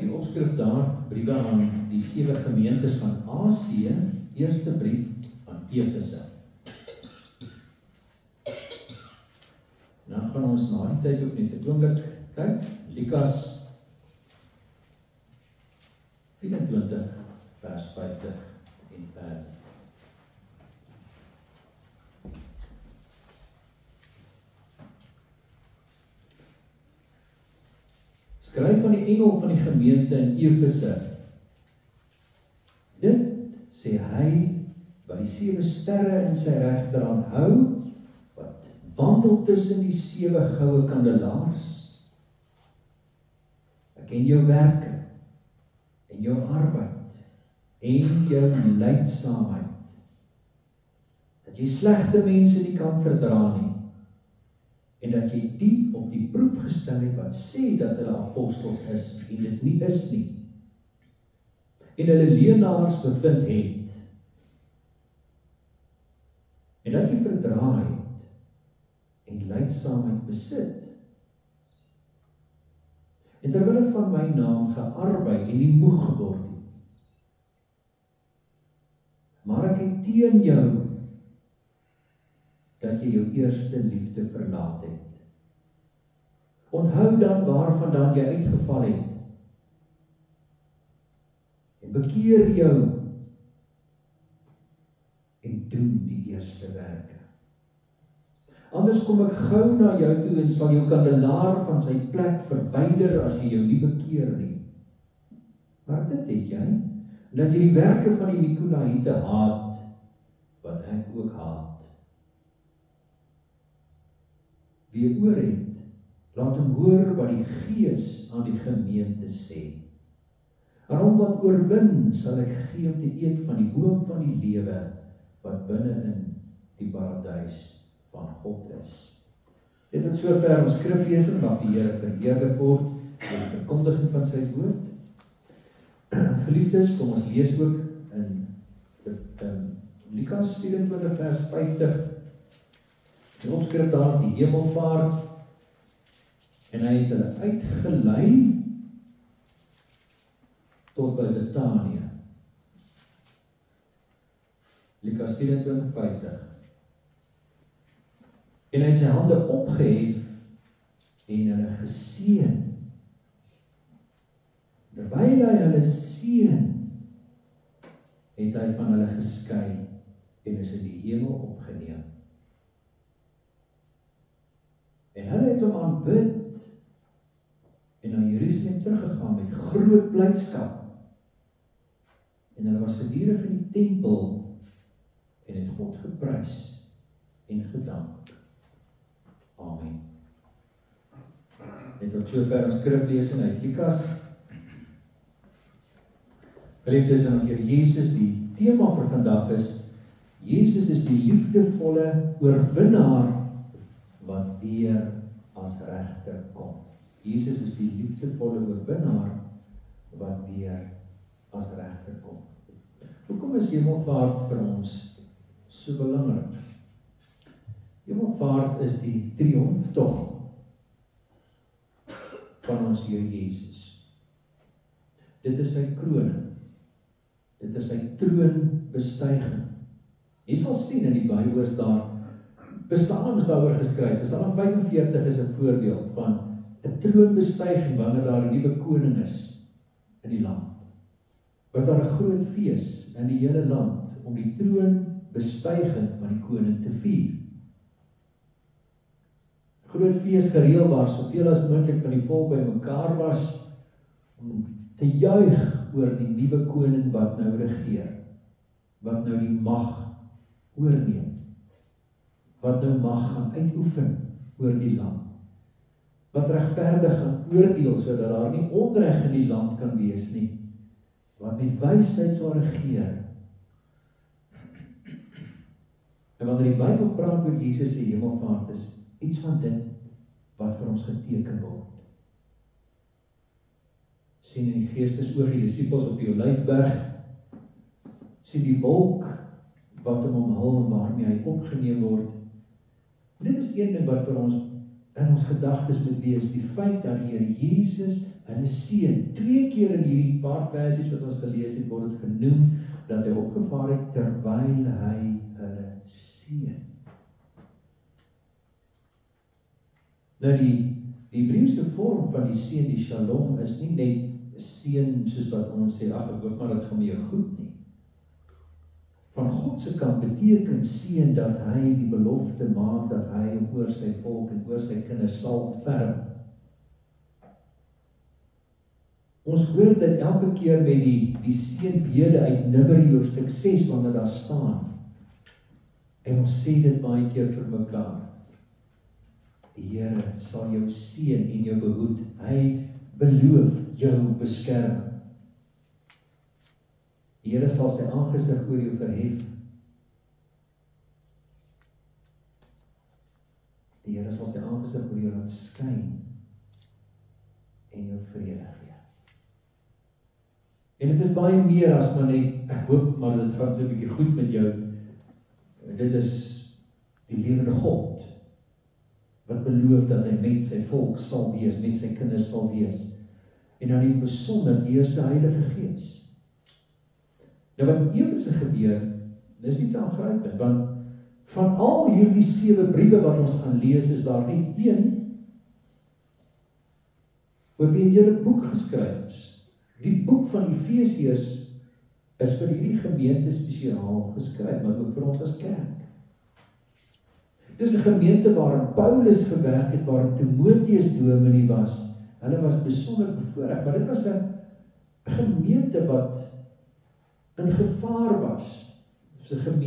die opskrif daar, briewe aan die 7 gemeentes van Asië, eerste brief aan Efese. Dan gaan ons na die tyd ook net 'n oomblik kyk, Lukas 24 vers 50 en verder. Skryf van die engel van die gemeente in Efese. Dit sê hy wat die 7 sterre in sy regterhand hou, wat wandel tussen die 7 goue kandelaars. Ek ken jou werke en jou arbeid en jou lydsaamheid, dat jy slegte mense nie kan verdra nie, en dat jy die op die proef gestel het wat sê dat hulle apostels is en dit nie is nie, en hulle leenaars bevind het, en dat jy verdra het en lydsaamheid besit, en terwille van my naam gearbei en nie moeg geword het. Maar ek het teen jou dat jy jou eerste liefde verlaat het. Onthou dan waarvandaan jy uitgeval het, en bekeer jou en doen die eerste werke. Anders kom ek gou na jou toe en sal jou kandelaar van sy plek verwyder as jy jou nie bekeer nie. Maar dit het jy, dat jy die werke van die Nikolaïte haat, wat ek ook haat. Wie oor het, laat hom hoor wat die Gees aan die gemeente sê. En hom wat oorwin, sal ek gee om te eet van die boom van die lewe, wat binne in die paradys van God is. Dit het sover ons skriflesing, mag die Here verheerlik word deur die verkondiging van sy woord. Geliefdes, kom ons lees ook in Lukas 24 vers 50. Die opskrif daar, die hemelvaart, en hy het hulle uitgelei tot by Betanië. Lukas 24, 50. En hy het sy hande opgehef en hulle geseën. Terwyl hy hulle seën, het hy van hulle geskei en is in die hemel opgeneem. En hulle het hom aanbid en na Jerusalem teruggegaan met groot blydskap. En hulle was gedurig in die tempel en het God geprys en gedank. Amen. Net tot sover ons skriflesing uit Lukas. Geliefdes, en ons Here Jesus, die tema vir vandag is, Jesus is die liefdevolle oorwinnaar wat weer as regter kom. Jesus is die liefdevolle oorwinnaar wat weer as regter kom. Hoekom is hemelvaart vir ons so belangrik? Hemelvaart is die triomftog van ons Here Jesus. Dit is sy kroning. Dit is sy troonbestuiging. Jy sal sien in die Bybel is daar psalms daaroor geskryf. Psalm 45 is 'n voorbeeld van 'n troonbestuiging wanneer daar 'n nuwe koning is in die land. Was daar 'n groot fees in die hele land om die troonbestuiging van die koning te vier. Groot fees gereël waar soveel as moontlik van die volk bymekaar was om te juig oor die nuwe koning wat nou regeer, wat nou die mag oorneem, wat nou mag gaan uitoefen oor die land, wat regverdig gaan oordeel sodat daar nie onreg in die land kan wees nie, wat met wysheid sal regeer. En wanneer die Bybel praat oor Jesus se hemelvaart, is iets van dit wat vir ons geteken word. Sien in die geestesoog die disippels op die Olyfberg, sien die wolk wat hom omhul en waarmee hy opgeneem word. En dit is een ding wat vir ons in ons gedagtes moet wees, die feit dat die Here Jesus hulle seën. 2 keer in hierdie paar versies wat ons gelees het, word dit genoem, dat hy opgevaar het, terwyl hy hulle seën. Nou die Hebreëse vorm van die seën, die shalom, is nie net seën soos wat ons sê, ag, ek hoop maar dit gaan met jou goed nie. Van God se kant beteken seën dat hy die belofte maak dat hy oor sy volk en oor sy kinders sal ontferm. Ons hoor dit elke keer met die seënbede uit Numeri hoofstuk 6 wanneer daar staan. En ons sê dit baie keer vir mekaar. Die Here sal jou seën en jou behoed. Hy beloof jou beskerm. Die Here sal sy aangesig oor jou verhef. Die Here sal sy aangesig oor jou laat skyn en jou vrede gee. En dit is baie meer as maar net, ek hoop maar dit gaan so 'n bietjie goed met jou. Dit is die lewende God wat beloof dat hy met sy volk sal wees, met sy kinders sal wees. En dan in besonder deur sy Heilige Gees. Nou wat in Efese gebeur, dis iets aangrypend, want van al hierdie 7 briewe wat ons gaan lees, is daar net een oor wie 'n hele boek geskryf is. Die boek van Efesiërs is vir hierdie gemeente spesiaal geskryf, maar ook vir ons as kerk. Dit is 'n gemeente waarin Paulus gewerk het, waarin Timoteus dominee was. Hulle was besonder bevoorreg, maar dit was 'n gemeente wat in gevaar was. Dit was 'n gemeente